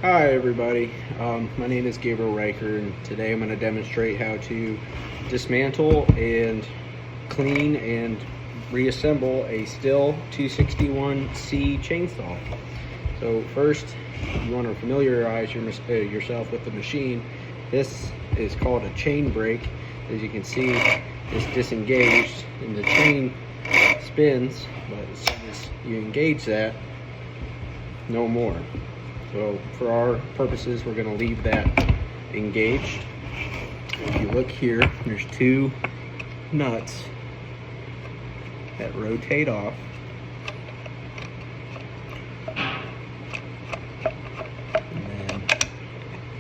Hi everybody, my name is Gabriel Riker, and today I'm going to demonstrate how to dismantle and clean and reassemble a Stihl 261C chainsaw. So first, you want to familiarize yourself with the machine. This is called a chain brake. As you can see, it's disengaged and the chain spins, but as soon as you engage that, no more. So for our purposes, we're going to leave that engaged. If you look here, there's two nuts that rotate off. And then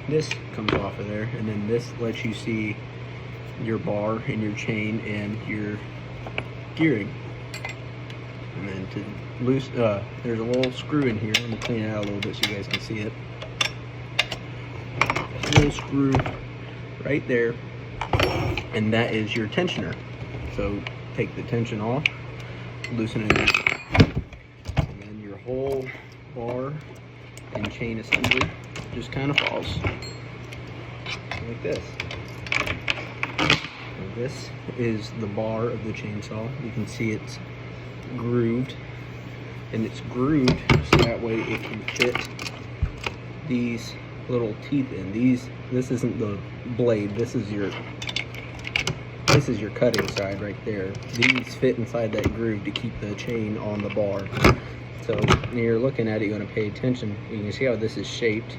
this comes off of there, and then this lets you see your bar and your chain and your gearing. And then to loose, there's a little screw in here. Let me clean it out a little bit so you guys can see it. A little screw right there, and that is your tensioner. So take the tension off, loosen it up, and then your whole bar and chain assembly just kind of falls like this. And this is the bar of the chainsaw. You can see it's grooved, and it's grooved so that way it can fit these little teeth in. This isn't the blade, this is your cutting side right there. These fit inside that groove to keep the chain on the bar. So when you're looking at it, you want to pay attention. You can see how this is shaped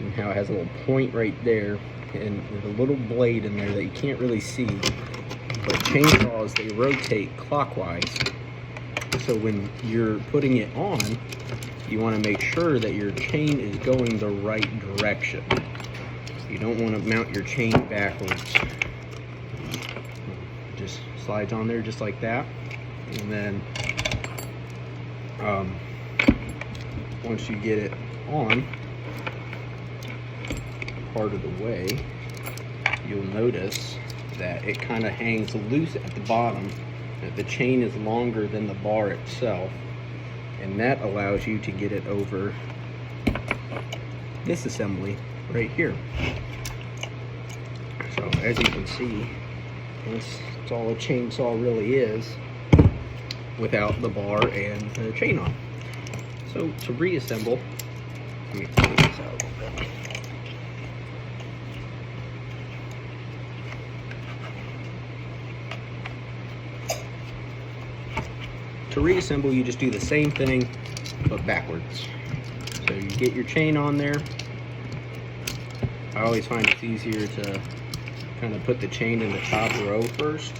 and how it has a little point right there, and there's a little blade in there that you can't really see. But chainsaws, they rotate clockwise. So when you're putting it on, you want to make sure that your chain is going the right direction. You don't want to mount your chain backwards. Just slides on there just like that. And then once you get it on part of the way, you'll notice that it kind of hangs loose at the bottom. The chain is longer than the bar itself, and that allows you to get it over this assembly right here. So as you can see, that's all a chainsaw really is without the bar and the chain on. So to reassemble, let me take this out a little bit. To reassemble, you just do the same thing, but backwards. So you get your chain on there. I always find it's easier to kind of put the chain in the top row first.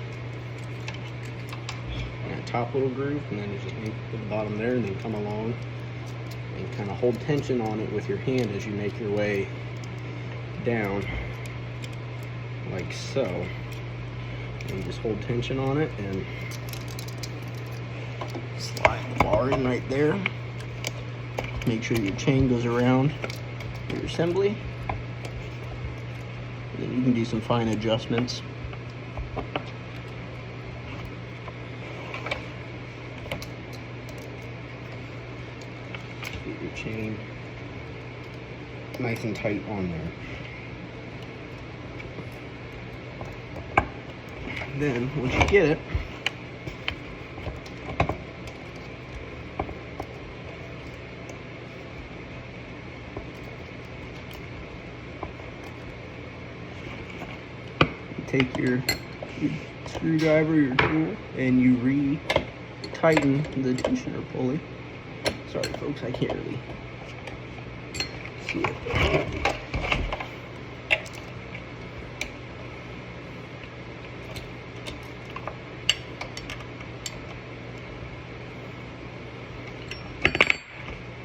And that top little groove, and then you just make the bottom there, and then come along and kind of hold tension on it with your hand as you make your way down, like so. And you just hold tension on it and slide the bar in right there. Make sure your chain goes around your assembly. And then you can do some fine adjustments. Get your chain nice and tight on there. Then once you get it, take your screwdriver, your tool, and you re-tighten the tensioner pulley. Sorry folks, I can't really see it.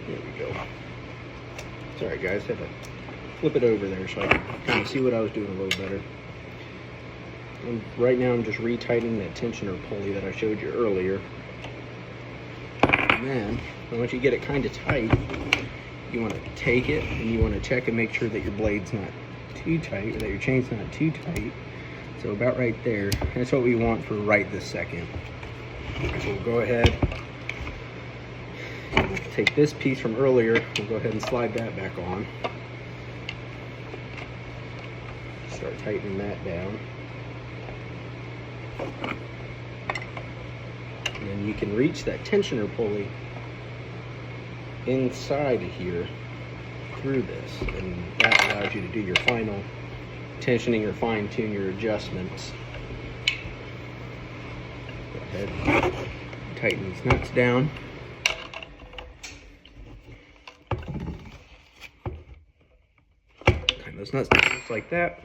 There we go. Sorry guys, had to flip it over there so I can kind of see what I was doing a little better. And right now I'm just retightening that tensioner pulley that I showed you earlier. And then once you get it kind of tight, you want to take it and you want to check and make sure that your blade's not too tight, or that your chain's not too tight. So about right there, that's what we want for right this second. So we'll go ahead and take this piece from earlier, we'll go ahead and slide that back on. Start tightening that down. And then you can reach that tensioner pulley inside of here through this, and that allows you to do your final tensioning or fine tune your adjustments. Go ahead and tighten these nuts down. Tighten those nuts down just like that.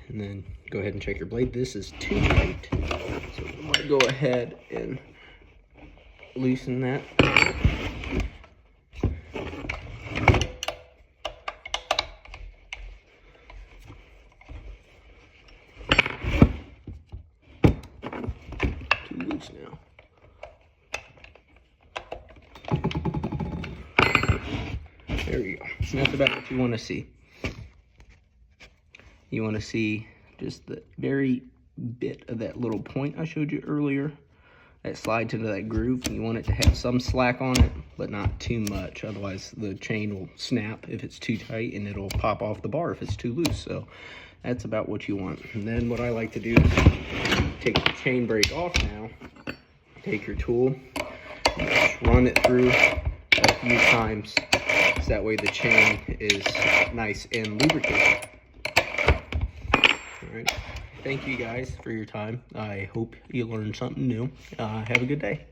And then go ahead and check your blade. This is too tight, so I'm going to go ahead and loosen that. Too loose now. There you go. So that's about what you want to see. You want to see just the very bit of that little point I showed you earlier that slides into that groove, and you want it to have some slack on it, but not too much. Otherwise the chain will snap if it's too tight, and it'll pop off the bar if it's too loose. So that's about what you want. And then what I like to do is take the chain brake off now, take your tool, and just run it through a few times, so that way the chain is nice and lubricated. All right. Thank you guys for your time. I hope you learned something new. Have a good day.